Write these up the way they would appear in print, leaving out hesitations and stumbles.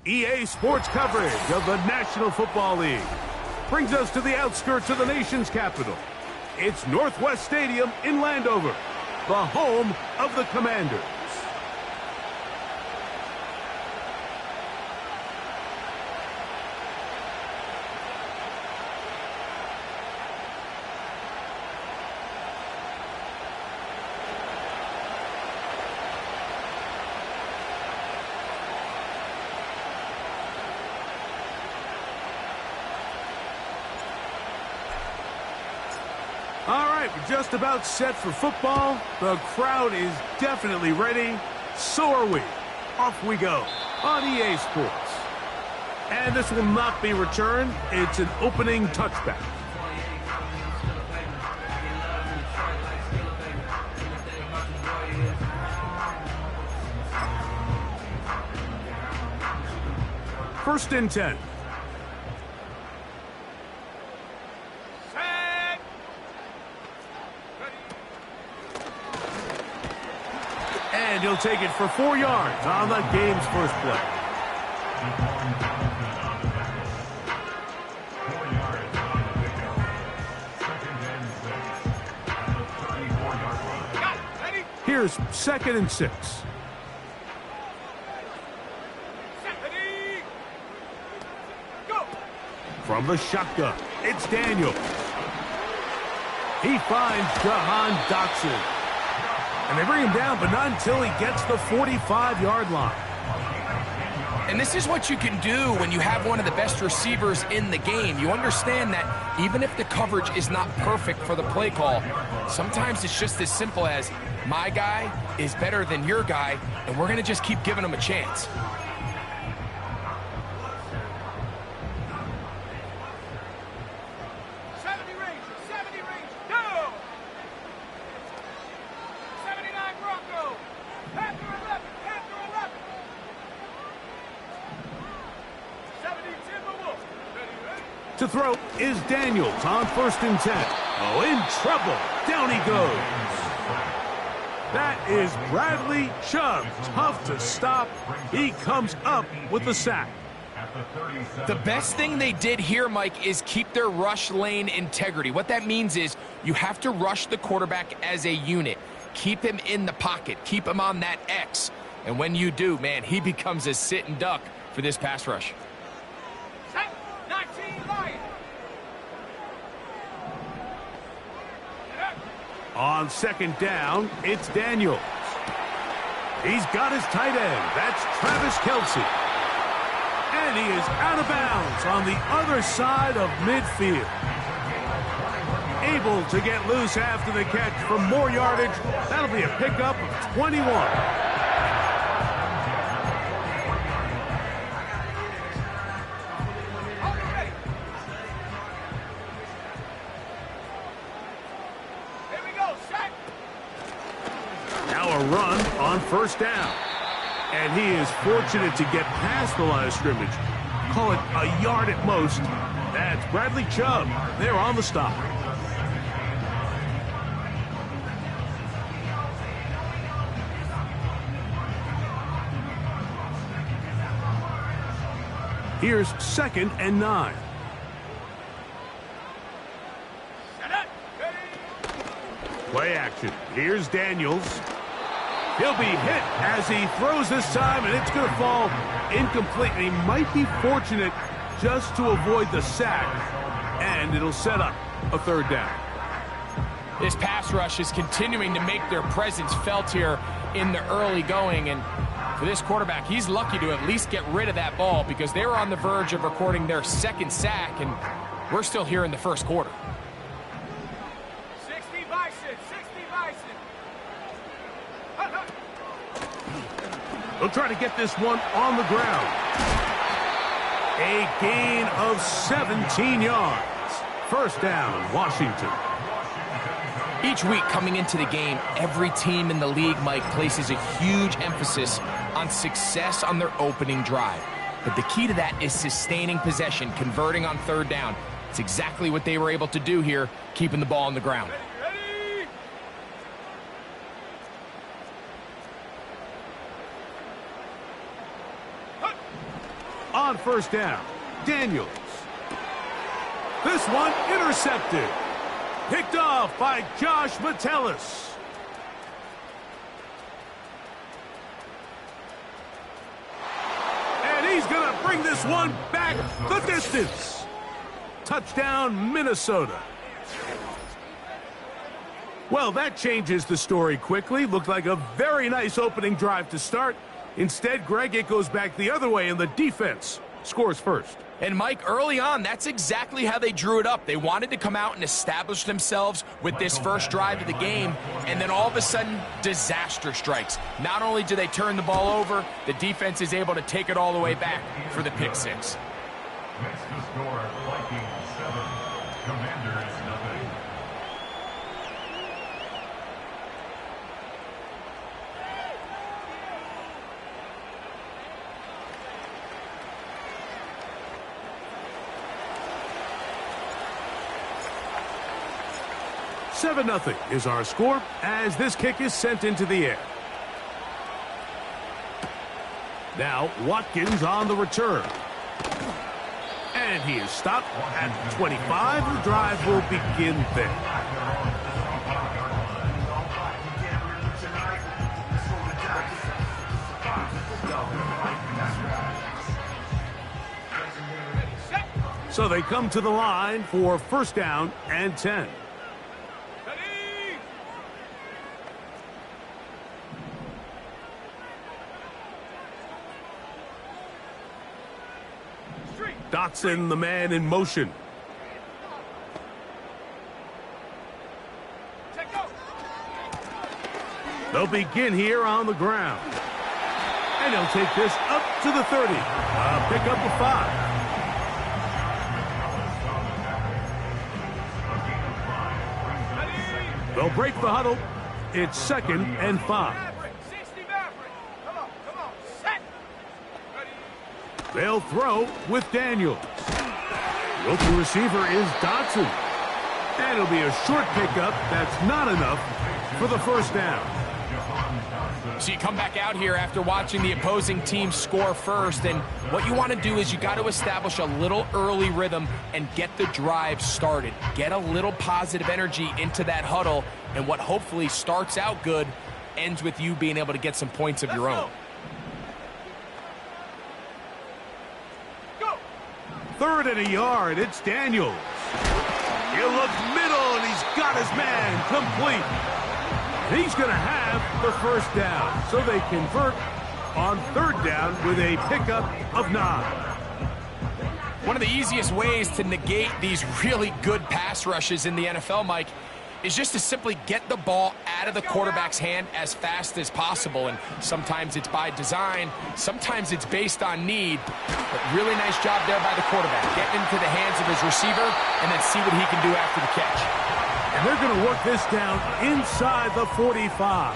EA Sports coverage of the National Football League brings us to the outskirts of the nation's capital. It's Northwest Stadium in Landover, the home of the Commanders. All right, we're just about set for football. The crowd is definitely ready. So are we. Off we go on EA Sports. And this will not be returned. It's an opening touchback. First and 10. And he'll take it for 4 yards on the game's first play. Here's 2nd and 6. From the shotgun, it's Daniels. He finds Jahan Dotson. And they bring him down, but not until he gets the 45-yard line. And this is what you can do when you have one of the best receivers in the game. You understand that even if the coverage is not perfect for the play call, sometimes it's just as simple as, my guy is better than your guy, and we're going to just keep giving him a chance. To throw is Daniels on 1st and 10. Oh, in trouble. Down he goes. That is Bradley Chubb. Tough to stop. He comes up with the sack. The best thing they did here, Mike, is keep their rush lane integrity. What that means is you have to rush the quarterback as a unit. Keep him in the pocket. Keep him on that X. And when you do, man, he becomes a sit and duck for this pass rush. On 2nd down, it's Daniels. He's got his tight end. That's Travis Kelce. And he is out of bounds on the other side of midfield. Able to get loose after the catch for more yardage. That'll be a pickup of 21. Run on 1st down. And he is fortunate to get past the line of scrimmage. Call it a yard at most. That's Bradley Chubb. They're on the stop. Here's 2nd and 9. Play action. Here's Daniels. He'll be hit as he throws this time, and it's going to fall incomplete. And he might be fortunate just to avoid the sack, and it'll set up a 3rd down. This pass rush is continuing to make their presence felt here in the early going, and for this quarterback, he's lucky to at least get rid of that ball because they were on the verge of recording their 2nd sack, and we're still here in the 1st quarter. They'll try to get this one on the ground. A gain of 17 yards. 1st down, Washington. Each week coming into the game, every team in the league, Mike, places a huge emphasis on success on their opening drive. But the key to that is sustaining possession, converting on 3rd down. It's exactly what they were able to do here, keeping the ball on the ground. On first down, Daniels. This one intercepted. Picked off by Josh Metellus. And he's going to bring this one back the distance. Touchdown, Minnesota. Well, that changes the story quickly. Looked like a very nice opening drive to start. Instead, Greg, it goes back the other way, and the defense scores first. And, Mike, early on, that's exactly how they drew it up. They wanted to come out and establish themselves with this first drive of the game, and then all of a sudden, disaster strikes. Not only do they turn the ball over, the defense is able to take it all the way back for the pick six. Next to score, Vikings 7, Commanders 0. Seven 0 is our score as this kick is sent into the air. Now Watkins on the return. And he is stopped at 25. The drive will begin there. So they come to the line for first down and 10. Dotson, the man in motion. They'll begin here on the ground. And he'll take this up to the 30. Pick up a 5. They'll break the huddle. It's 2nd and 5. They'll throw with Daniels. The open receiver is Dotson. And it'll be a short pickup. That's not enough for the first down. So you come back out here after watching the opposing team score first, and what you want to do is you got to establish a little early rhythm and get the drive started. Get a little positive energy into that huddle, and what hopefully starts out good ends with you being able to get some points of your own. 3rd and a yard. It's Daniels. He'll look middle, and he's got his man complete. And he's going to have the first down. So they convert on 3rd down with a pickup of 9. One of the easiest ways to negate these really good pass rushes in the NFL, Mike, is just to simply get the ball out of the quarterback's hand as fast as possible. And sometimes it's by design, sometimes it's based on need. But really nice job there by the quarterback, getting into the hands of his receiver and then see what he can do after the catch. And they're going to work this down inside the 45.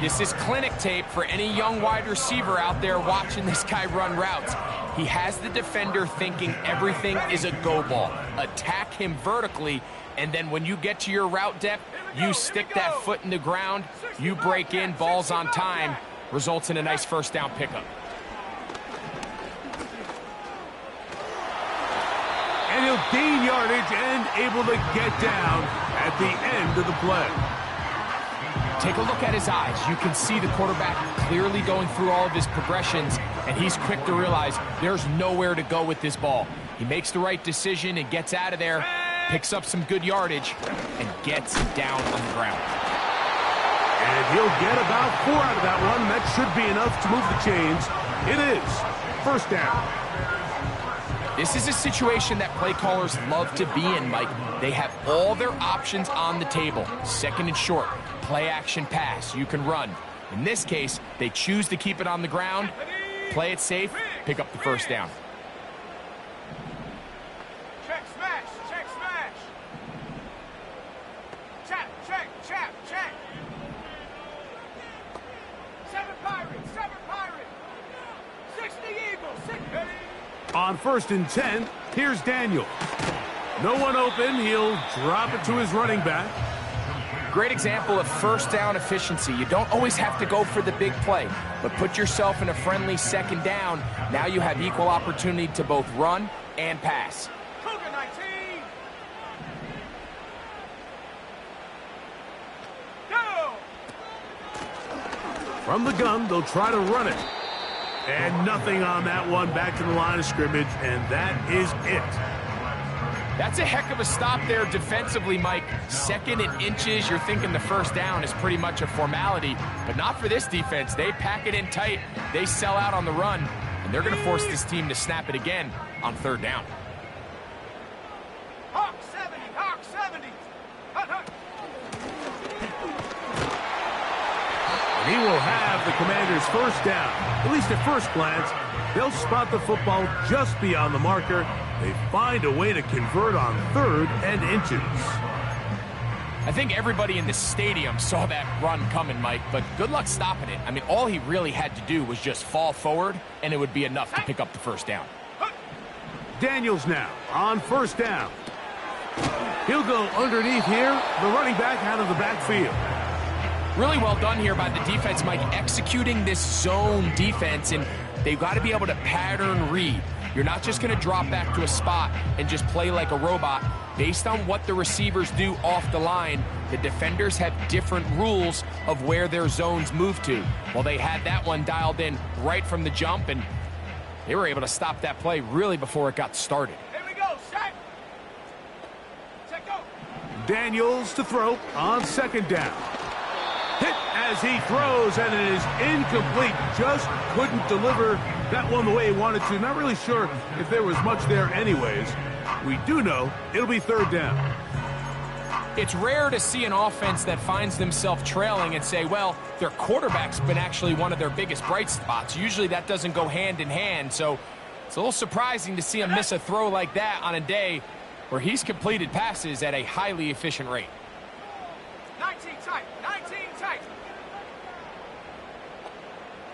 This is clinic tape for any young wide receiver out there watching this guy run routes. He has the defender thinking everything is a go ball. Attack him vertically, and then when you get to your route depth, you stick that foot in the ground, you break in, ball's on time, results in a nice first down pickup. And he'll gain yardage and able to get down at the end of the play. Take a look at his eyes. You can see the quarterback clearly going through all of his progressions, and he's quick to realize there's nowhere to go with this ball. He makes the right decision and gets out of there, picks up some good yardage, and gets down on the ground. And he'll get about 4 out of that one. That should be enough to move the chains. It is first down. This is a situation that play callers love to be in, Mike. They have all their options on the table. 2nd and short, play action pass, you can run. In this case, they choose to keep it on the ground, play it safe, pick up the first down. Check, smash, check, smash. Chap, check, chap, check. 7 Pirates, 60 Eagles, 60. On 1st and 10, here's Daniel. No one open. He'll drop it to his running back. Great example of first down efficiency. You don't always have to go for the big play, but put yourself in a friendly second down. Now you have equal opportunity to both run and pass. Cougar 19. Go. From the gun, they'll try to run it. And nothing on that one. Back to the line of scrimmage, and that is it. That's a heck of a stop there defensively, Mike. Second and inches, you're thinking the first down is pretty much a formality, but not for this defense. They pack it in tight, they sell out on the run, and they're going to force this team to snap it again on third down. Hawk 70. Hawk 70. Hut, hut. And he will have the Commanders' first down. At least at first glance, they'll spot the football just beyond the marker. They find a way to convert on third and inches. I think everybody in the stadium saw that run coming, Mike, but good luck stopping it. I mean, all he really had to do was just fall forward, and it would be enough to pick up the first down. Daniels now on first down. He'll go underneath here, the running back out of the backfield. Really well done here by the defense, Mike, executing this zone defense, and they've got to be able to pattern read. You're not just going to drop back to a spot and just play like a robot. Based on what the receivers do off the line, the defenders have different rules of where their zones move to. Well, they had that one dialed in right from the jump, and they were able to stop that play really before it got started. Here we go. Set. Set, go. Daniels to throw on second down. Hit as he throws, and it is incomplete. Just couldn't deliver that one the way he wanted to. Not really sure if there was much there anyways. We do know it'll be third down. It's rare to see an offense that finds themselves trailing and say, well, their quarterback's been actually one of their biggest bright spots. Usually that doesn't go hand in hand, so it's a little surprising to see him miss a throw like that on a day where he's completed passes at a highly efficient rate. 19 tight. 19 tight.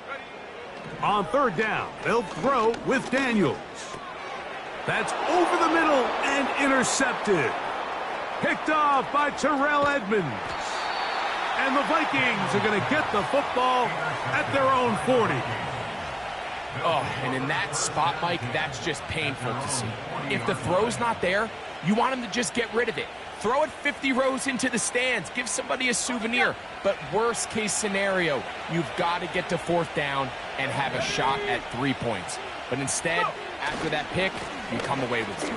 Ready. On third down, they'll throw with Daniels. That's over the middle and intercepted. Picked off by Terrell Edmonds. And the Vikings are going to get the football at their own 40. Oh, and in that spot, Mike, that's just painful to see. If the throw's not there, you want him to just get rid of it. Throw it 50 rows into the stands. Give somebody a souvenir. But worst case scenario, you've got to get to fourth down and have a shot at 3 points. But instead, after that pick, you come away with 0.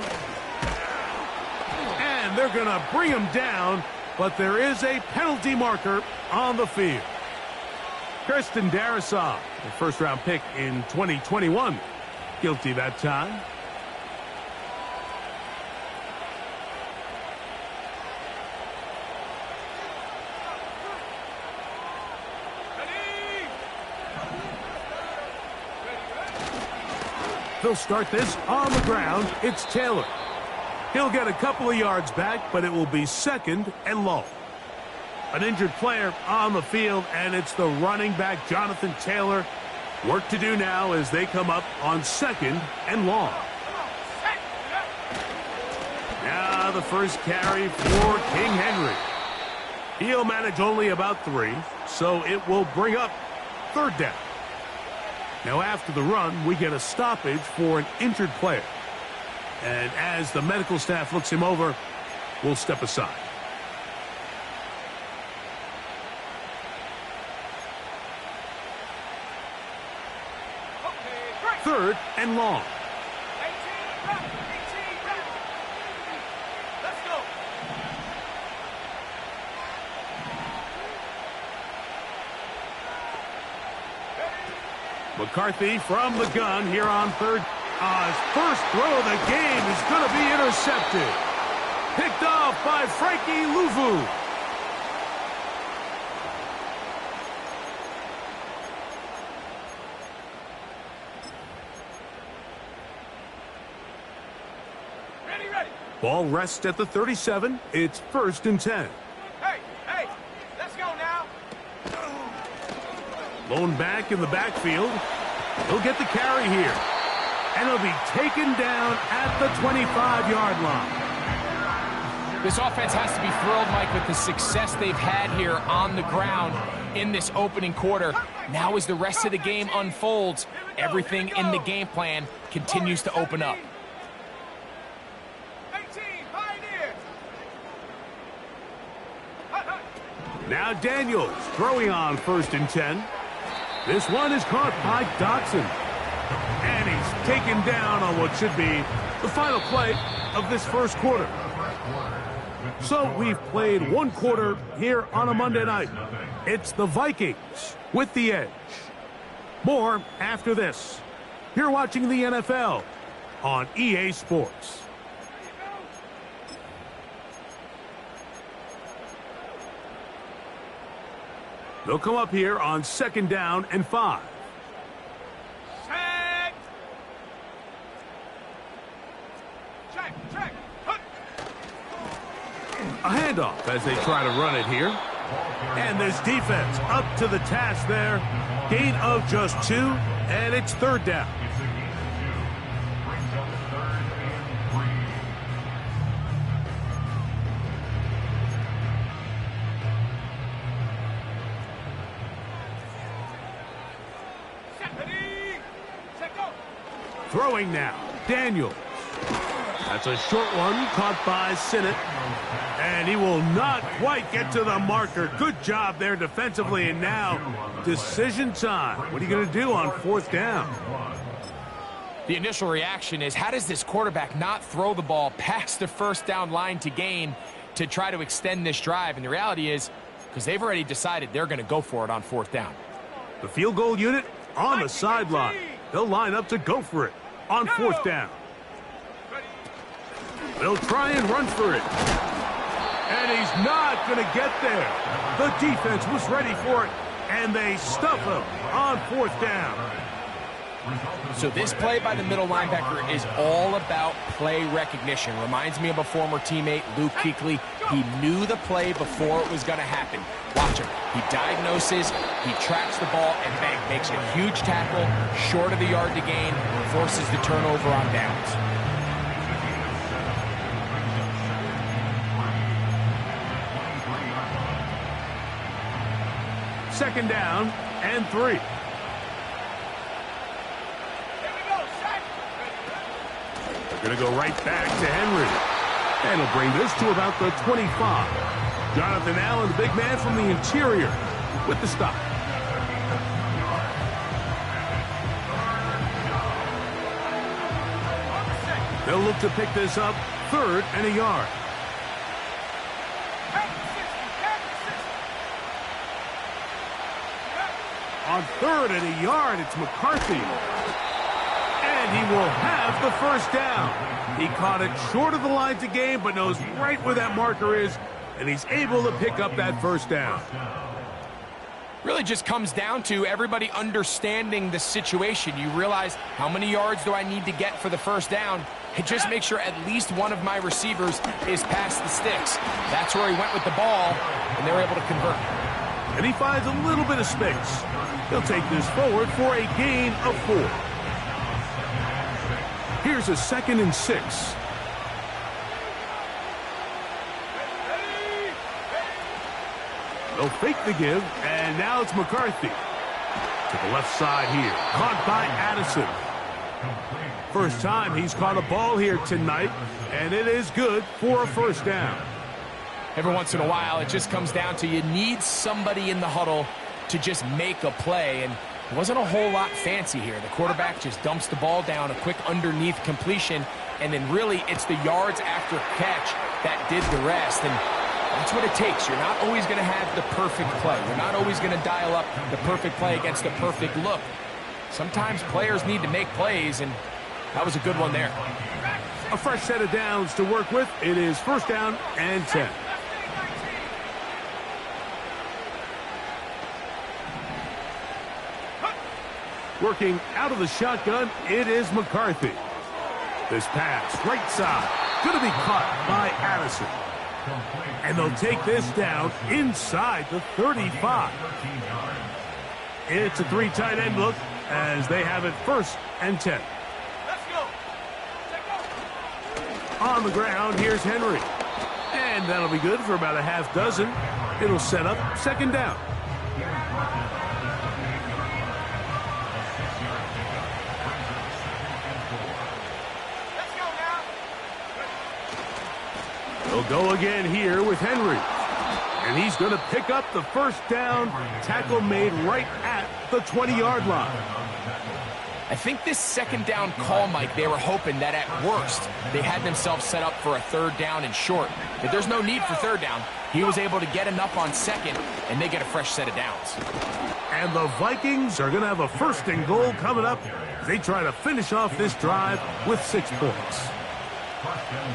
And they're going to bring him down, but there is a penalty marker on the field. Kirsten Darrisaw, the first-round pick in 2021, guilty that time. They'll start this on the ground. It's Taylor. He'll get a couple of yards back, but it will be second and long. An injured player on the field, and it's the running back, Jonathan Taylor. Work to do now as they come up on second and long. Now the first carry for King Henry. He'll manage only about 3, so it will bring up third down. Now after the run, we get a stoppage for an injured player. And as the medical staff looks him over, we'll step aside. Third and long. 18 back. 18 back. Let's go. McCarthy from the gun here on third. His first throw of the game is going to be intercepted. Picked off by Frankie Luvu. Ready. Ball rests at the 37. It's 1st and 10. Hey, let's go now. Lone back in the backfield. He'll get the carry here. And he'll be taken down at the 25-yard line. This offense has to be thrilled, Mike, with the success they've had here on the ground in this opening quarter. Now as the rest of the game unfolds, everything in the game plan continues to open up. 18, Pioneers. Now Daniels throwing on 1st and 10. This one is caught by Dotson. And he's taken down on what should be the final play of this first quarter. So we've played one quarter here on a Monday night. It's the Vikings with the edge. More after this. You're watching the NFL on EA Sports. They'll come up here on 2nd down and 5. Set. Check. A handoff as they try to run it here. And this defense up to the task there. Gain of just 2, and it's 3rd down. It's a gain of 2. Brings up 3rd and 3. Set. Ready. Set. Go. Throwing now, Daniels. That's a short one caught by Sinnott. And he will not quite get to the marker. Good job there defensively. And now, decision time. What are you going to do on 4th down? The initial reaction is, how does this quarterback not throw the ball past the 1st down line to gain to try to extend this drive? And the reality is, because they've already decided they're going to go for it on 4th down. The field goal unit on the sideline. They'll line up to go for it on 4th down. They'll try and run for it. And he's not going to get there. The defense was ready for it, and they stuff him on 4th down. So this play by the middle linebacker is all about play recognition. Reminds me of a former teammate, Luke Kuechly. He knew the play before it was going to happen. Watch him. He diagnoses, he tracks the ball, and bang, makes a huge tackle, short of the yard to gain, forces the turnover on downs. Second down and 3. Here we go. Set. They're going to go right back to Henry. And he'll bring this to about the 25. Jonathan Allen, the big man from the interior, with the stop. They'll look to pick this up 3rd and a yard. On 3rd and a yard, it's McCarthy. And he will have the 1st down. He caught it short of the line to gain, but knows right where that marker is, and he's able to pick up that 1st down. Really just comes down to everybody understanding the situation. You realize, how many yards do I need to get for the 1st down? And just make sure at least one of my receivers is past the sticks. That's where he went with the ball, and they were able to convert. And he finds a little bit of space. He'll take this forward for a gain of 4. Here's a 2nd and 6. They'll fake the give, and now it's McCarthy. To the left side here, caught by Addison. First time he's caught a ball here tonight, and it is good for a 1st down. Every once in a while, it just comes down to you need somebody in the huddle to just make a play, and it wasn't a whole lot fancy here. The quarterback just dumps the ball down, a quick underneath completion, and then really it's the yards after catch that did the rest, and that's what it takes. You're not always going to have the perfect play. You're not always going to dial up the perfect play against the perfect look. Sometimes players need to make plays, and that was a good one there. A fresh set of downs to work with. It is 1st down and 10. Working out of the shotgun, it is McCarthy. This pass, right side, going to be caught by Addison. And they'll take this down inside the 35. It's a 3 tight end look as they have it 1st and 10. Let's go. Set. Go. On the ground, here's Henry. And that'll be good for about a half dozen. It'll set up second down. Let's go now. They'll go again here with Henry. And he's going to pick up the first down. Tackle made right at the 20-yard line. I think this second down call, Mike, they were hoping that at worst they had themselves set up for a third down and short. But there's no need for third down. He was able to get enough on second, and they get a fresh set of downs. And the Vikings are going to have a first and goal coming up. They try to finish off this drive with 6 points.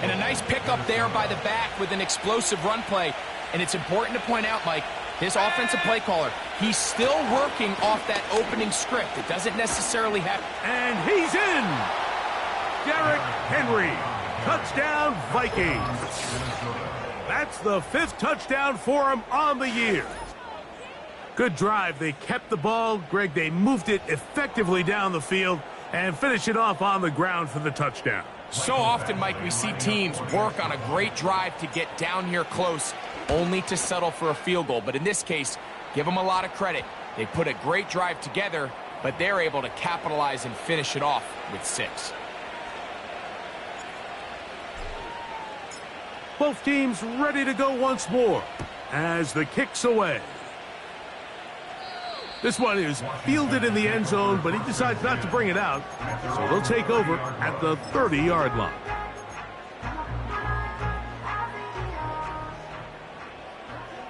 And a nice pickup there by the back with an explosive run play. And it's important to point out, Mike, this offensive play caller, he's still working off that opening script. It doesn't necessarily have... And he's in! Derrick Henry. Touchdown, Vikings. That's the 5th touchdown for him on the year. Good drive. They kept the ball. Greg, they moved it effectively down the field and finish it off on the ground for the touchdown. So often, Mike, we see teams work on a great drive to get down here close, only to settle for a field goal. But in this case, give them a lot of credit. They put a great drive together, but they're able to capitalize and finish it off with 6. Both teams ready to go once more as the kick's away. This one is fielded in the end zone, but he decides not to bring it out, so they'll take over at the 30-yard line.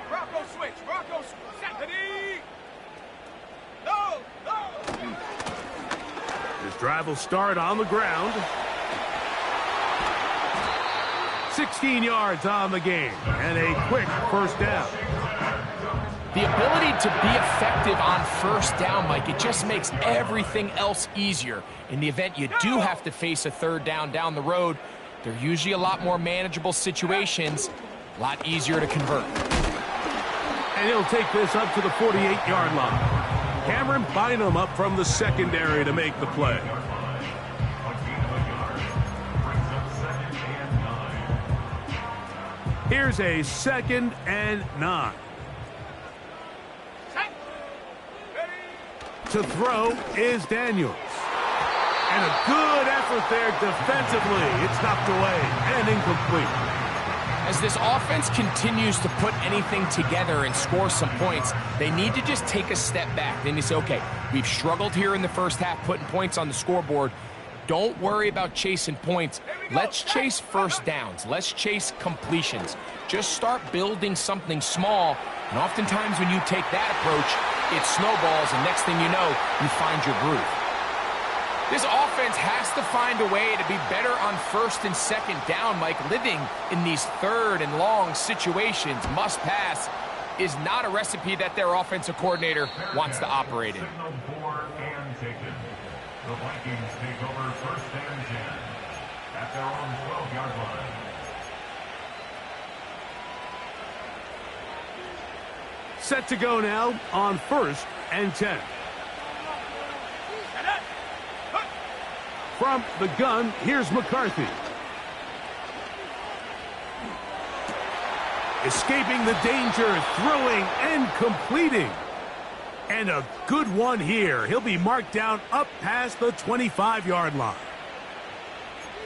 Bronco switch. Bronco switch. No. This drive will start on the ground. 16 yards on the game, and a quick first down. The ability to be effective on first down, Mike, it just makes everything else easier. In the event you do have to face a third down the road, they're usually a lot more manageable situations, a lot easier to convert. And he'll take this up to the 48-yard line. Cameron Bynum up from the secondary to make the play. Here's a 2nd and 9. To throw is Daniels. And a good effort there defensively. It's knocked away and incomplete. As this offense continues to put anything together and score some points, they need to just take a step back. Then you say, okay, we've struggled here in the first half putting points on the scoreboard. Don't worry about chasing points. Let's chase first downs. Let's chase completions. Just start building something small. And oftentimes when you take that approach, it snowballs, and next thing you know, you find your groove. This offense has to find a way to be better on first and second down, Mike. Living in these third and long situations, must pass, is not a recipe that their offensive coordinator wants to operate in. Signal for and taken. The Vikings take over first and 10 at their own 12-yard line. Set to go now on 1st and 10. From the gun, here's McCarthy. Escaping the danger, throwing and completing. And a good one here. He'll be marked down up past the 25-yard line.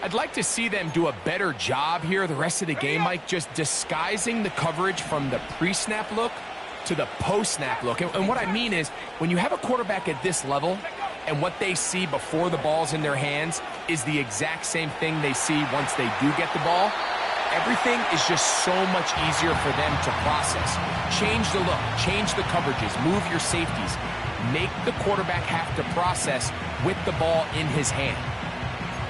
I'd like to see them do a better job here the rest of the game, Mike, just disguising the coverage from the pre-snap look to the post-snap look. And what I mean is, when you have a quarterback at this level and what they see before the ball's in their hands is the exact same thing they see once they do get the ball, everything is just so much easier for them to process. Change the look, change the coverages, move your safeties. Make the quarterback have to process with the ball in his hand.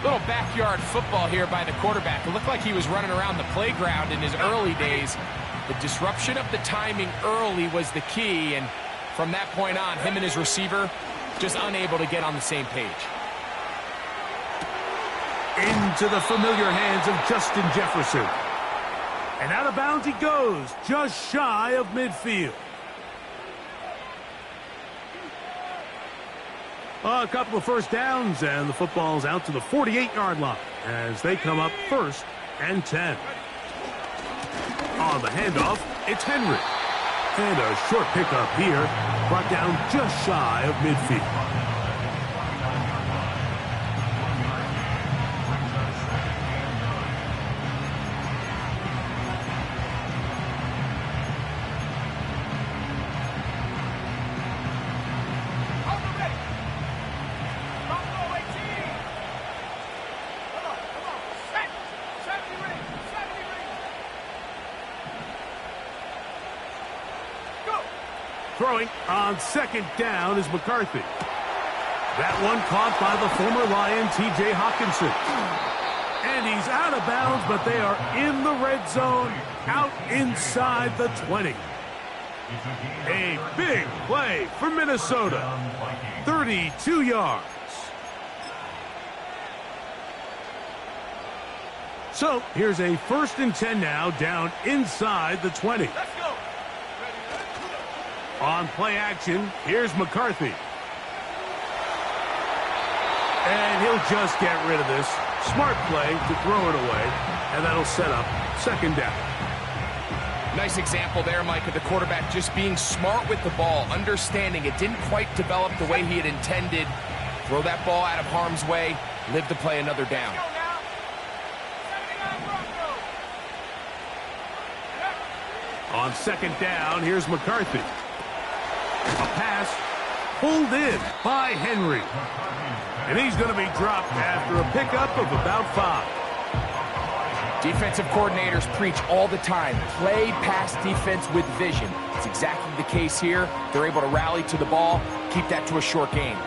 Little backyard football here by the quarterback. It looked like he was running around the playground in his early days. The disruption of the timing early was the key, and from that point on, him and his receiver just unable to get on the same page. Into the familiar hands of Justin Jefferson. And out of bounds he goes, just shy of midfield. A couple of first downs, and the football's out to the 48-yard line as they come up 1st and 10. On the handoff, it's Henry. And a short pickup here, brought down just shy of midfield. Throwing on second down is McCarthy. That one caught by the former Lion, T.J. Hawkinson. And he's out of bounds, but they are in the red zone, out inside the 20. A big play for Minnesota. 32 yards. So here's a 1st and 10 now, down inside the 20. Let's go. On play action, here's McCarthy. And he'll just get rid of this. Smart play to throw it away, and that'll set up 2nd down. Nice example there, Mike, of the quarterback just being smart with the ball, understanding it didn't quite develop the way he had intended. Throw that ball out of harm's way, live to play another down. On 2nd down, here's McCarthy. A pass pulled in by Henry. And he's going to be dropped after a pickup of about 5. Defensive coordinators preach all the time, play pass defense with vision. It's exactly the case here. They're able to rally to the ball, keep that to a short game.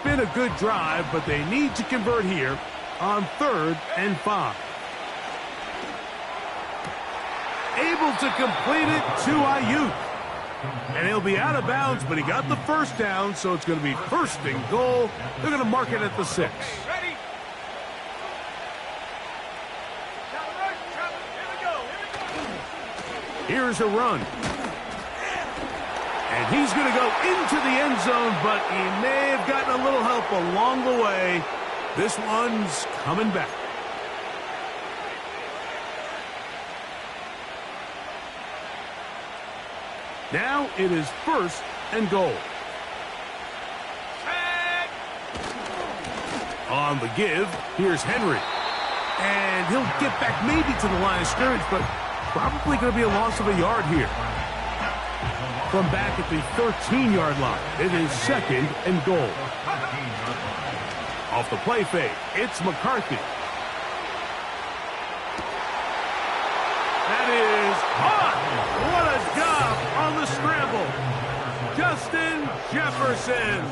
Been a good drive, but they need to convert here on 3rd and 5. Able to complete it to Ayuk. And he'll be out of bounds, but he got the 1st down, so it's going to be 1st and goal. They're going to mark it at the 6. Ready? Here's a run. And he's going to go into the end zone, but he may have gotten a little help along the way. This one's coming back. Now it is 1st and goal. On the give, here's Henry. And he'll get back maybe to the line of scrimmage, but probably going to be a loss of a yard here. From back at the 13-yard line, it is 2nd and goal. Off the play fake, it's McCarthy. That is hot! What a job on the scramble. Justin Jefferson.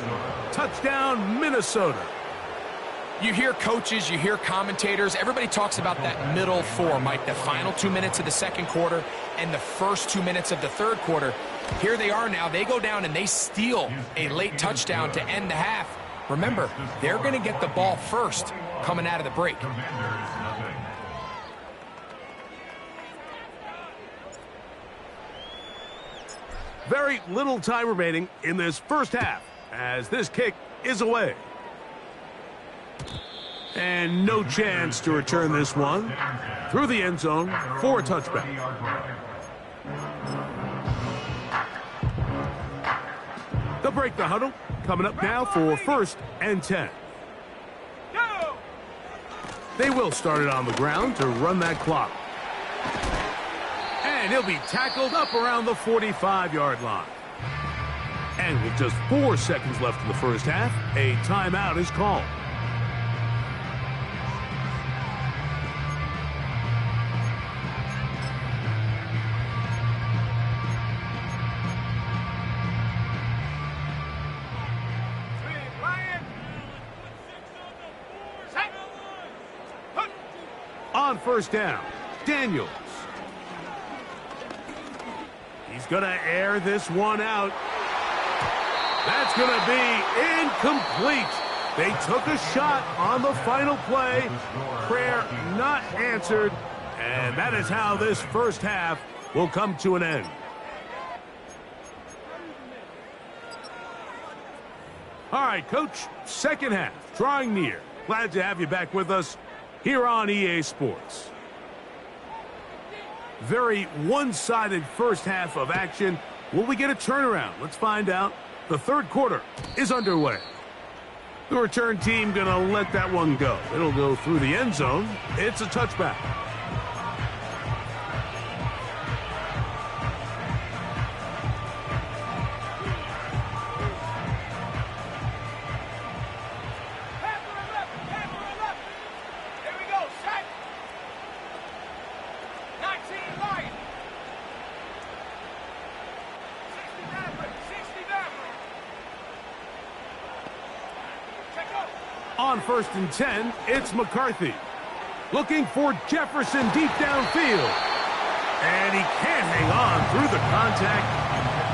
Touchdown, Minnesota. You hear coaches, you hear commentators, everybody talks about that middle 4, Mike, the final 2 minutes of the 2nd quarter and the first 2 minutes of the 3rd quarter. Here they are now. They go down and they steal a late touchdown to end the half. Remember, they're going to get the ball first coming out of the break. Very little time remaining in this 1st half as this kick is away. And no chance to return this one through the end zone for a touchback. They'll break the huddle. Coming up now for 1st and 10. They will start it on the ground to run that clock. And he'll be tackled up around the 45-yard line. And with just 4 seconds left in the 1st half, a timeout is called. On 1st down, Daniels. He's going to air this one out. That's going to be incomplete. They took a shot on the final play. Prayer not answered, And that is how this first half will come to an end. All right, Coach, second half, drawing near. Glad to have you back with us here on EA Sports. Very one-sided first half of action. Will we get a turnaround? Let's find out. The third quarter is underway. The return team going to let that one go. It'll go through the end zone. It's a touchback. On 1st and 10, it's McCarthy. Looking for Jefferson deep downfield. And he can't hang on through the contact.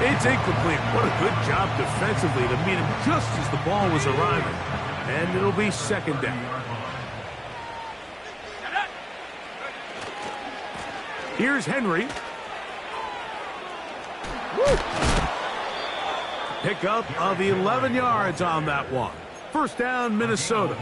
It's incomplete. What a good job defensively to meet him just as the ball was arriving. And it'll be second down. Here's Henry. Woo! Pickup of 11 yards on that one. First down, Minnesota.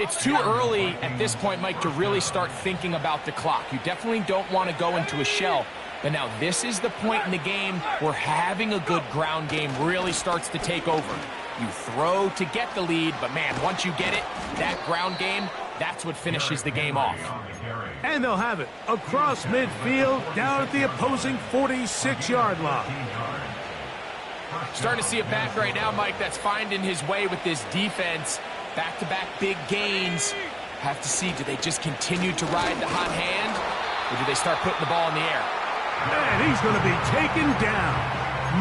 It's too early at this point, Mike, to really start thinking about the clock. You definitely don't want to go into a shell. But now this is the point in the game where having a good ground game really starts to take over. You throw to get the lead, but man, once you get it, that ground game, that's what finishes the game off. And they'll have it across midfield, down at the opposing 46-yard line. Starting to see a back right now, Mike, that's finding his way with this defense. Back-to-back big gains. Have to see, do they just continue to ride the hot hand, or do they start putting the ball in the air? And he's going to be taken down.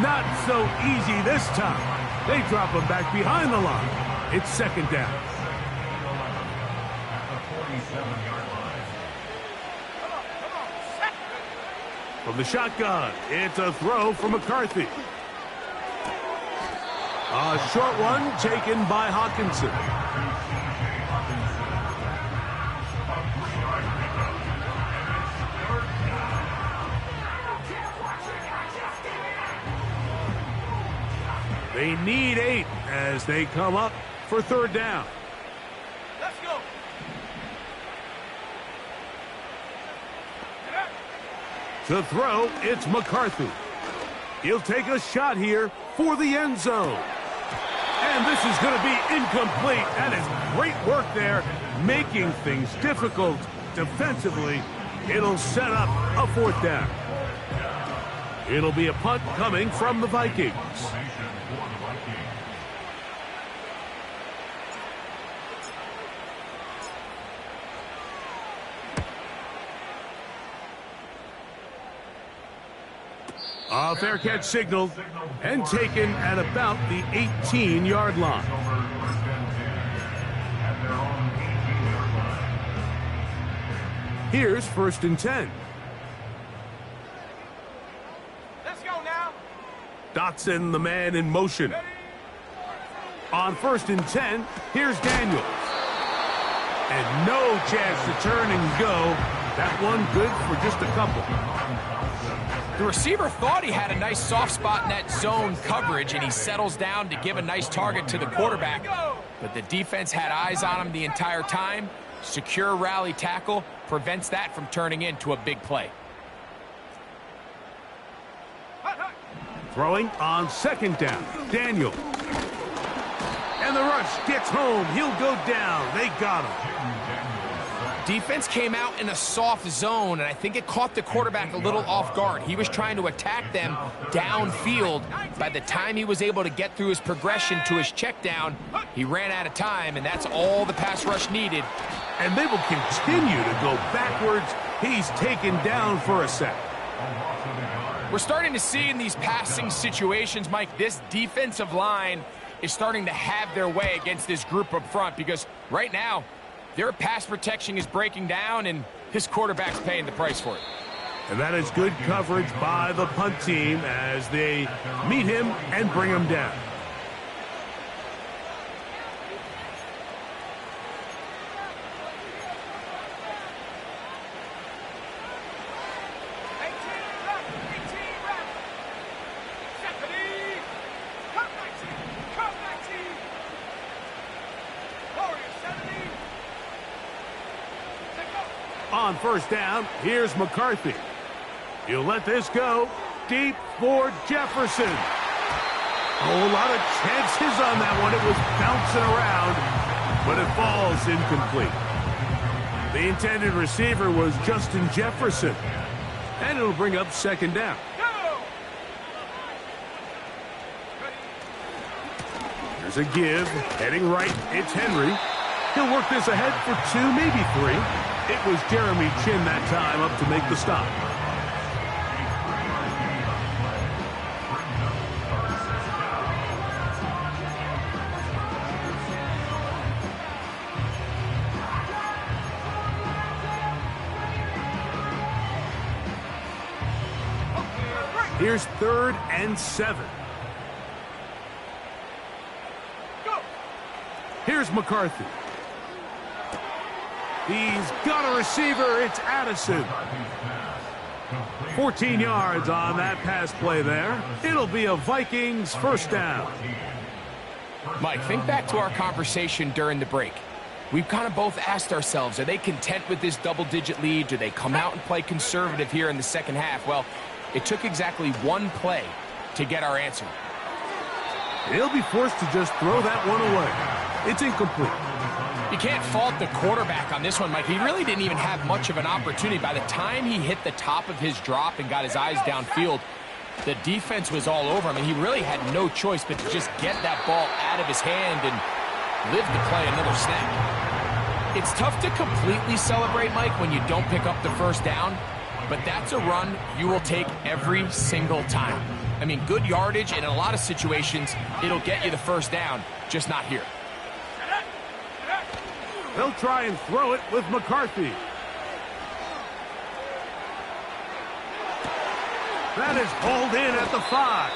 Not so easy this time. They drop him back behind the line. It's second down. From the shotgun, it's a throw for McCarthy. A short one taken by Hawkinson. They need 8 as they come up for third down. Let's go. To throw, it's McCarthy. He'll take a shot here for the end zone. And this is going to be incomplete. That is great work there, making things difficult defensively. It'll set up a fourth down. It'll be a punt coming from the Vikings. A fair catch signaled and taken at about the 18-yard line. Here's 1st and 10. Let's go now. Dotson, the man in motion. On 1st and 10, here's Daniels. And no chance to turn and go. That one good for just a couple. The receiver thought he had a nice soft spot in that zone coverage, and he settles down to give a nice target to the quarterback. But the defense had eyes on him the entire time. Secure rally tackle prevents that from turning into a big play. Throwing on second down, Daniel. And the rush gets home. He'll go down. They got him. Defense came out in a soft zone, and I think it caught the quarterback a little off guard. He was trying to attack them downfield. By the time he was able to get through his progression to his check down, he ran out of time, and that's all the pass rush needed. And they will continue to go backwards. He's taken down for a sack. We're starting to see in these passing situations, Mike, this defensive line is starting to have their way against this group up front, because right now, their pass protection is breaking down, and his quarterback's paying the price for it. And that is good coverage by the punt team as they meet him and bring him down. On first down, here's McCarthy. He'll let this go deep for Jefferson. A whole lot of chances on that one. It was bouncing around, but it falls incomplete. The intended receiver was Justin Jefferson, and it'll bring up second down. Here's a give, heading right, it's Henry. He'll work this ahead for 2, maybe 3. It was Jeremy Chin that time up to make the stop. Here's 3rd and 7. Here's McCarthy. He's got a receiver. It's Addison. 14 yards on that pass play there. It'll be a Vikings first down. Mike, think back to our conversation during the break. We've kind of both asked ourselves, are they content with this double-digit lead? Do they come out and play conservative here in the second half? Well, it took exactly one play to get our answer. He'll be forced to just throw that one away. It's incomplete. You can't fault the quarterback on this one, Mike. He really didn't even have much of an opportunity. By the time he hit the top of his drop and got his eyes downfield, the defense was all over him, and he really had no choice but to just get that ball out of his hand and live to play another snap. It's tough to completely celebrate, Mike, when you don't pick up the first down, but that's a run you will take every single time. I mean, good yardage, and in a lot of situations, it'll get you the first down, just not here. They'll try and throw it with McCarthy. That is hauled in at the 5.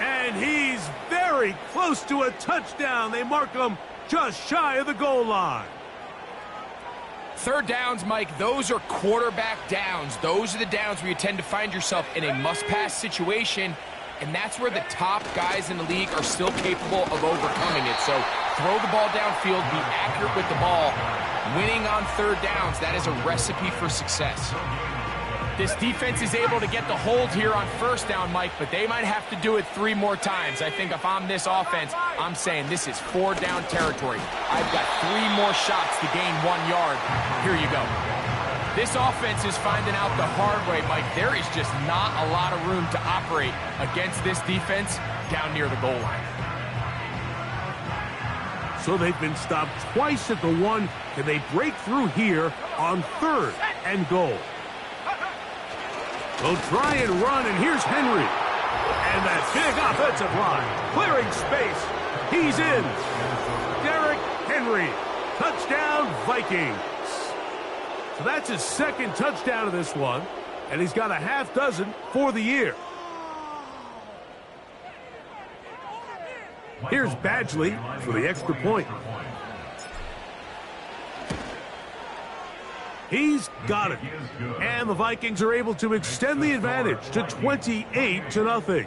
And he's very close to a touchdown. They mark him just shy of the goal line. Third downs, Mike, those are quarterback downs. Those are the downs where you tend to find yourself in a must-pass situation, and that's where the top guys in the league are still capable of overcoming it. So throw the ball downfield, be accurate with the ball. Winning on third downs, that is a recipe for success. This defense is able to get the hold here on first down, Mike, but they might have to do it 3 more times. I think if I'm this offense, I'm saying this is 4-down territory. I've got 3 more shots to gain 1 yard. Here you go. This offense is finding out the hard way, Mike. There is just not a lot of room to operate against this defense down near the goal line. So they've been stopped twice at the 1. Can they break through here on 3rd and goal? They'll try and run, and here's Henry. And that big offensive line, clearing space. He's in. Derrick Henry. Touchdown, Vikings. So that's his 2nd touchdown of this one, and he's got a half dozen for the year. Here's Badgley for the extra point. He's got it. And the Vikings are able to extend the advantage to 28-0.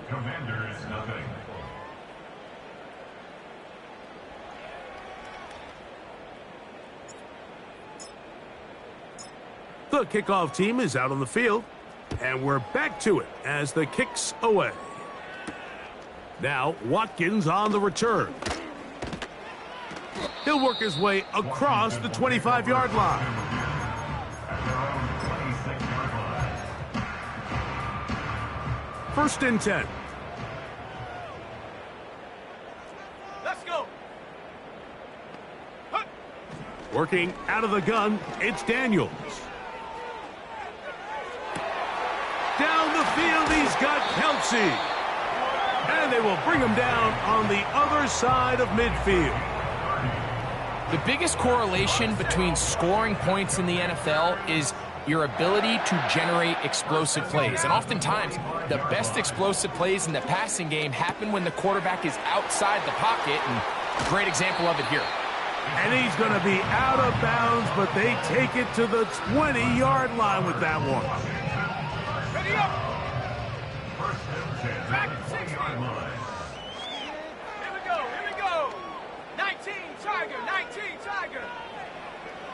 The kickoff team is out on the field, and we're back to it as the kick's away. Now, Watkins on the return. He'll work his way across the 25-yard line. First and 10. Let's go. Working out of the gun, it's Daniels. Down the field, he's got Kelsey. And they will bring him down on the other side of midfield. The biggest correlation between scoring points in the NFL is your ability to generate explosive plays. And oftentimes, the best explosive plays in the passing game happen when the quarterback is outside the pocket, and a great example of it here. And he's going to be out of bounds, but they take it to the 20-yard line with that one. Ready up. First and 10. Back 60. Here we go. 19 Tiger.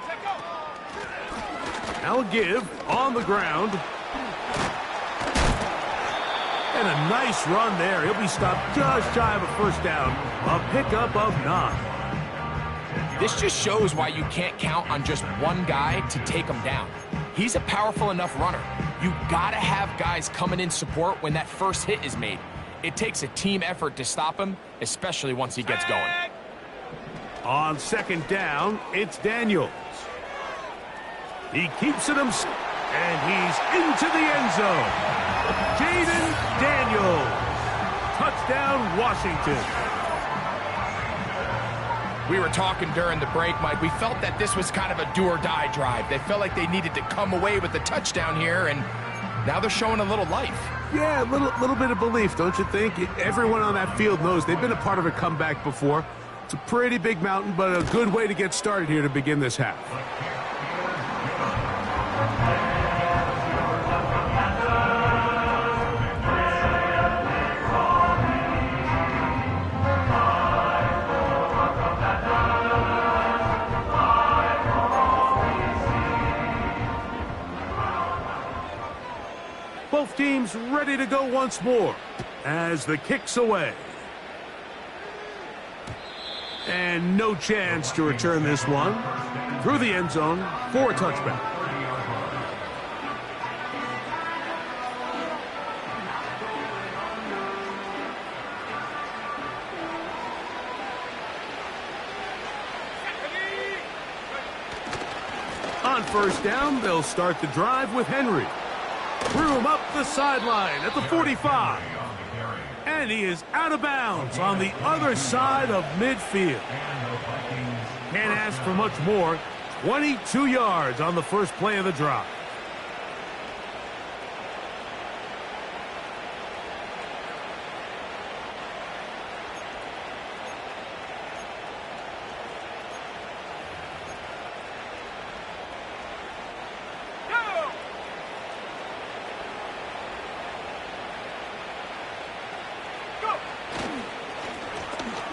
Take go. Now a give on the ground. And a nice run there. He'll be stopped just shy of a first down. A pickup of 9. This just shows why you can't count on just one guy to take him down. He's a powerful enough runner. You gotta have guys coming in support when that first hit is made. It takes a team effort to stop him, especially once he gets going. On second down, it's Daniels. He keeps it himself, and he's into the end zone. Jaden Daniels. Touchdown, Washington. We were talking during the break, Mike. We felt that this was kind of a do-or-die drive. They felt like they needed to come away with the touchdown here, and now they're showing a little life. Yeah, a little bit of belief, don't you think? Everyone on that field knows they've been a part of a comeback before. It's a pretty big mountain, but a good way to get started here to begin this half. Both teams ready to go once more as the kick's away. And no chance to return this one through the end zone for a touchback. On first down, they'll start the drive with Henry. Threw him up the sideline at the 45. And he is out of bounds on the other side of midfield. Can't ask for much more. 22 yards on the first play of the drive.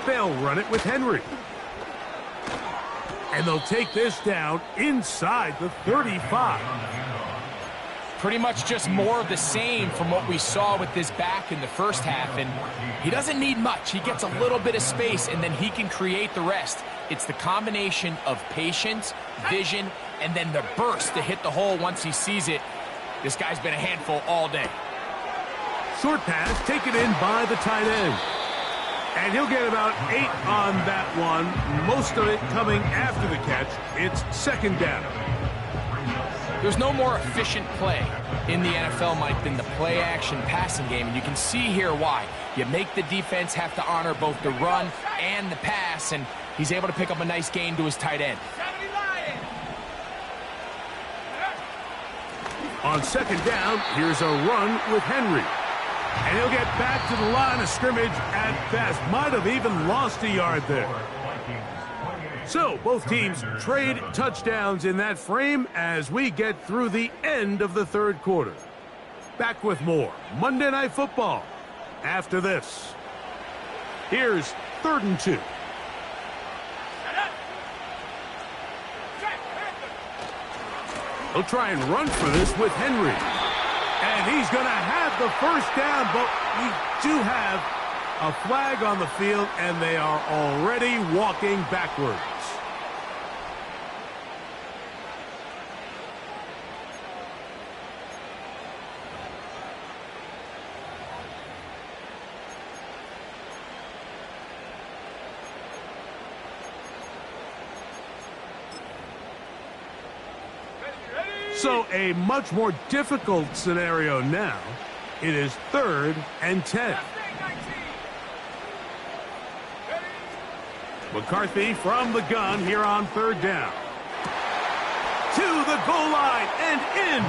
They'll run it with Henry. And they'll take this down inside the 35. Pretty much just more of the same from what we saw with this back in the first half. And he doesn't need much. He gets a little bit of space, and then he can create the rest. It's the combination of patience, vision, and then the burst to hit the hole once he sees it. This guy's been a handful all day. Short pass taken in by the tight end. And he'll get about 8 on that one, most of it coming after the catch. It's second down. There's no more efficient play in the NFL, Mike, than the play-action passing game, and you can see here why. You make the defense have to honor both the run and the pass, and he's able to pick up a nice gain to his tight end. On second down, here's a run with Henry. And he'll get back to the line of scrimmage at best. Might have even lost a yard there. So both teams trade touchdowns in that frame as we get through the end of the third quarter. Back with more Monday Night Football after this. Here's 3rd and 2. He'll try and run for this with Henry. And he's going to have the first down, but we do have a flag on the field, and they are already walking backwards. So a much more difficult scenario now. It is 3rd and 10. McCarthy from the gun here on 3rd down. To the goal line and in.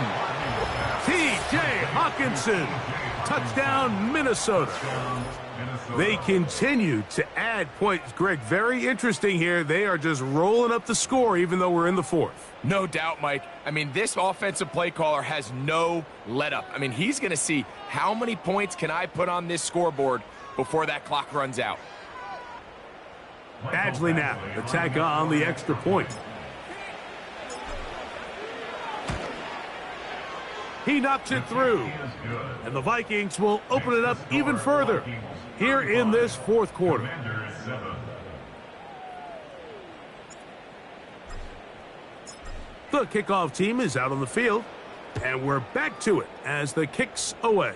T.J. Hawkinson. Touchdown, Minnesota. They continue to add points. Greg, very interesting here. They are just rolling up the score even though we're in the 4th. No doubt, Mike. I mean, this offensive play caller has no let-up. I mean, he's going to see how many points can I put on this scoreboard before that clock runs out. Badgley now, attack on the extra point. He knocks it through. And the Vikings will open it up even further here in this fourth quarter. The kickoff team is out on the field, and we're back to it as the kick's away.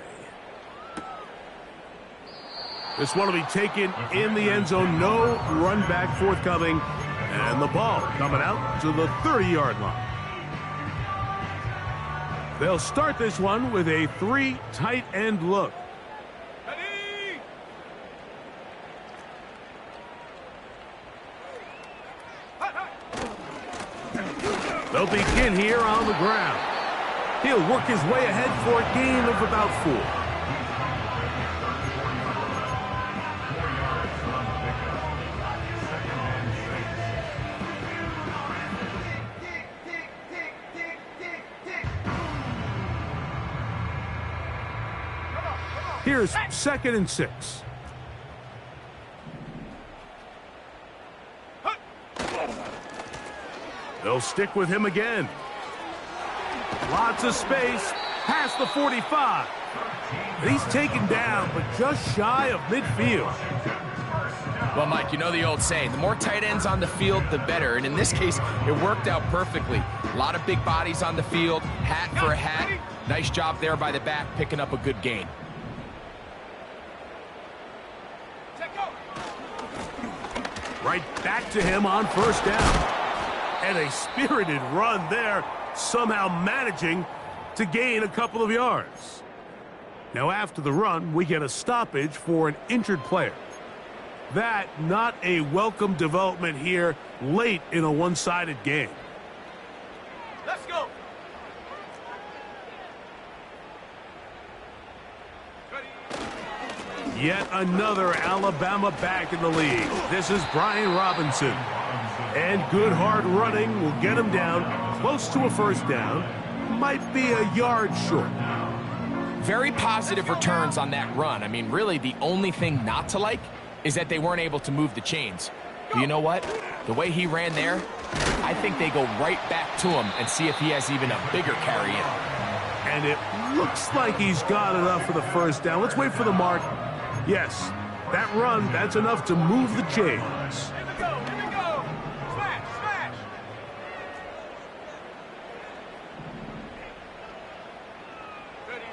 This one will be taken in the end zone. No run back forthcoming, and the ball coming out to the 30-yard line. They'll start this one with a 3 tight end look. Ready? They'll begin here on the ground. He'll work his way ahead for a gain of about 4. Here's 2nd and 6. They'll stick with him again. Lots of space past the 45. He's taken down, but just shy of midfield. Well, Mike, you know the old saying, the more tight ends on the field, the better. And in this case, it worked out perfectly. A lot of big bodies on the field, hat for a hat. Nice job there by the back, picking up a good gain. Right back to him on 1st down. And a spirited run there, somehow managing to gain a couple of yards. Now after the run, we get a stoppage for an injured player. That not a welcome development here late in a one-sided game. Let's go. Yet another Alabama back in the league. This is Brian Robinson. And good hard running will get him down close to a 1st down. Might be a yard short. Very positive returns on that run. I mean, really, the only thing not to like is that they weren't able to move the chains. But you know what? The way he ran there, I think they go right back to him and see if he has even a bigger carry in. And it looks like he's got enough for the 1st down. Let's wait for the mark. Yes, that run, that's enough to move the chains. Here we go. Here we go. Smash, smash. Ready.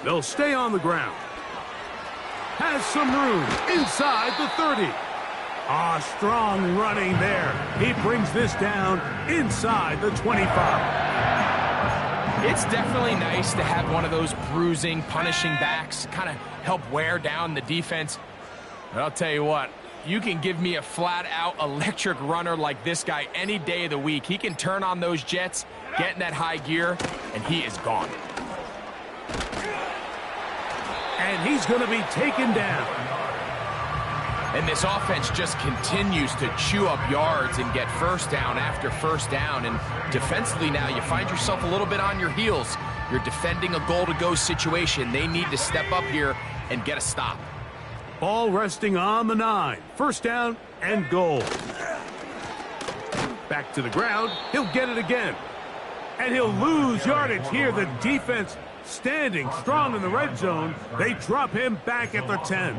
They'll stay on the ground. Has some room inside the 30. Strong running there. He brings this down inside the 25. It's definitely nice to have one of those bruising, punishing backs, kind of help wear down the defense. But I'll tell you what, you can give me a flat-out electric runner like this guy any day of the week. He can turn on those jets, get in that high gear, and he is gone. And he's going to be taken down. And this offense just continues to chew up yards and get 1st down after 1st down. And defensively now, you find yourself a little bit on your heels. You're defending a goal-to-go situation. They need to step up here and get a stop. Ball resting on the 9. 1st down and goal. Back to the ground. He'll get it again. And he'll lose yardage here. The defense standing strong in the red zone. They drop him back at the 10.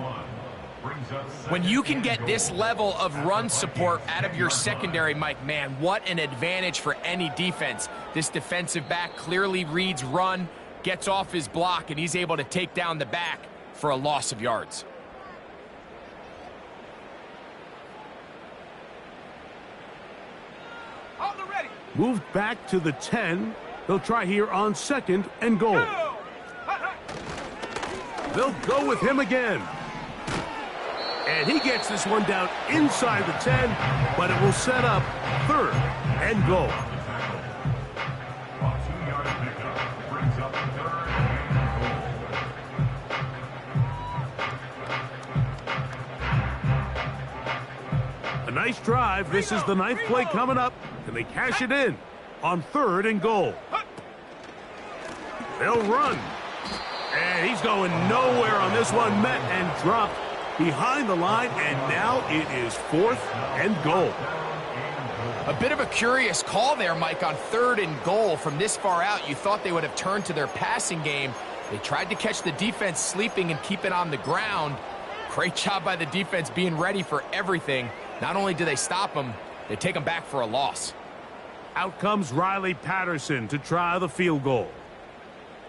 When you can get this level of run support out of your secondary, Mike, man, what an advantage for any defense. This defensive back clearly reads run, gets off his block, and he's able to take down the back for a loss of yards. On the ready. Moved back to the 10. They'll try here on 2nd and goal. They'll go with him again. And he gets this one down inside the 10, but it will set up 3rd and goal. A nice drive. This is the 9th play coming up, and they cash it in on 3rd and goal. They'll run. And he's going nowhere on this one. Met and dropped behind the line, and now it is 4th and goal. A bit of a curious call there, Mike, on 3rd and goal. From this far out, you thought they would have turned to their passing game. They tried to catch the defense sleeping and keep it on the ground. Great job by the defense being ready for everything. Not only do they stop them, they take them back for a loss. Out comes Riley Patterson to try the field goal.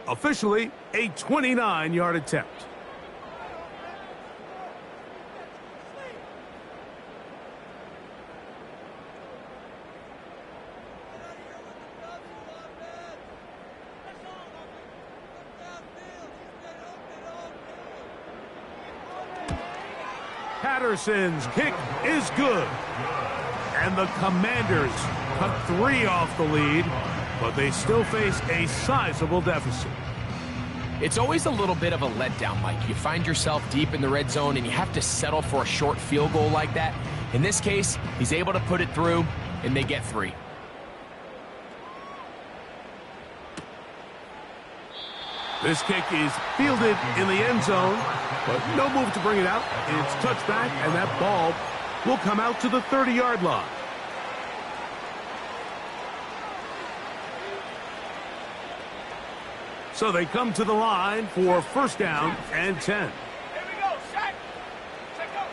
Officially, a 29-yard attempt. Patterson's kick is good. And the Commanders cut 3 off the lead, but they still face a sizable deficit. It's always a little bit of a letdown, Mike. You find yourself deep in the red zone and you have to settle for a short field goal like that. In this case, he's able to put it through, and they get 3. This kick is fielded in the end zone, but no move to bring it out. It's touchback, and that ball will come out to the 30-yard line. So they come to the line for 1st down and 10. Here we go, Shaq. Check out.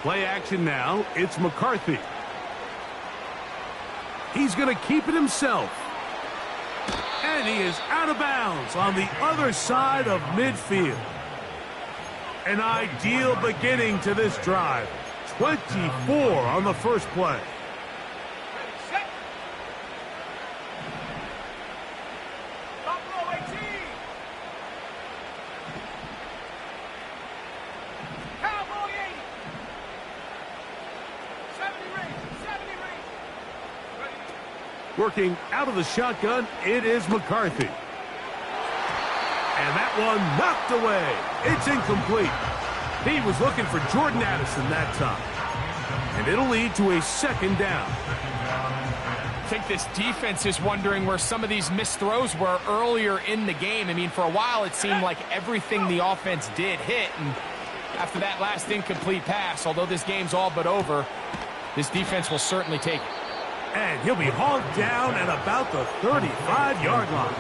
Play action now. It's McCarthy. He's going to keep it himself. And he is out of bounds on the other side of midfield. An ideal beginning to this drive. 24 on the first play. Ready, set. Buffalo 18. Cowboy 80. 70 range. 70 range. Ready. Working out of the shotgun, it is McCarthy. And that one knocked away. It's incomplete. He was looking for Jordan Addison that time. And it'll lead to a 2nd down. I think this defense is wondering where some of these missed throws were earlier in the game. I mean, for a while, it seemed like everything the offense did hit. And after that last incomplete pass, although this game's all but over, this defense will certainly take it. And he'll be hauled down at about the 35-yard line.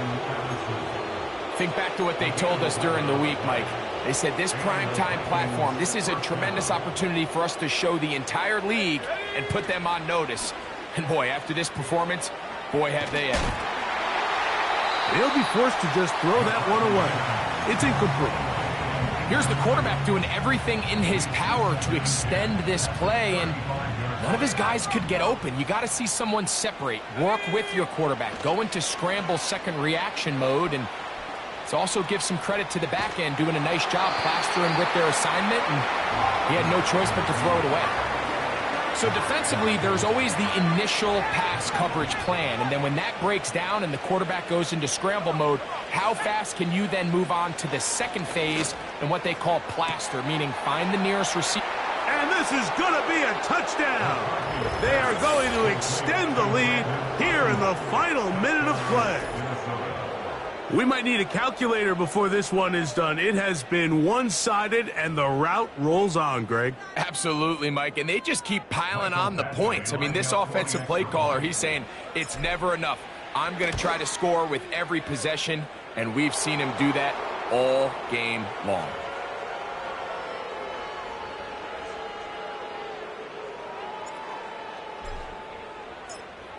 Think back to what they told us during the week, Mike. They said this primetime platform, this is a tremendous opportunity for us to show the entire league and put them on notice. And boy, after this performance, boy, have they ever. They'll be forced to just throw that one away. It's incomplete. Here's the quarterback doing everything in his power to extend this play, and none of his guys could get open. You got to see someone separate, work with your quarterback, go into scramble second reaction mode, and let's also give some credit to the back end doing a nice job plastering with their assignment, and he had no choice but to throw it away. So defensively, there's always the initial pass coverage plan, and then when that breaks down and the quarterback goes into scramble mode, how fast can you then move on to the second phase and what they call plaster, meaning find the nearest receiver. And this is going to be a touchdown. They are going to extend the lead here in the final minute of play. We might need a calculator before this one is done. It has been one-sided, and the route rolls on, Greg. Absolutely, Mike, and they just keep piling on the points. I mean, this offensive play caller, he's saying it's never enough. I'm going to try to score with every possession, and we've seen him do that all game long.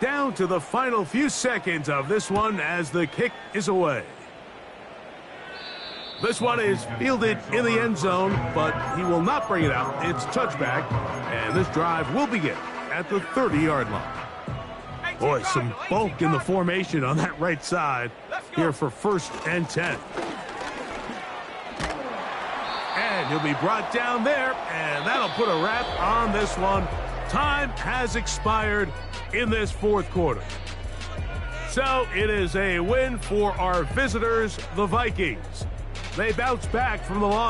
Down to the final few seconds of this one as the kick is away. This one is fielded in the end zone, but he will not bring it out. It's touchback, and this drive will begin at the 30-yard line. Boy, some bulk in the formation on that right side here for 1st and 10. And he'll be brought down there, and that'll put a wrap on this one. Time has expired in this 4th quarter. So it is a win for our visitors, the Vikings. They bounce back from the loss.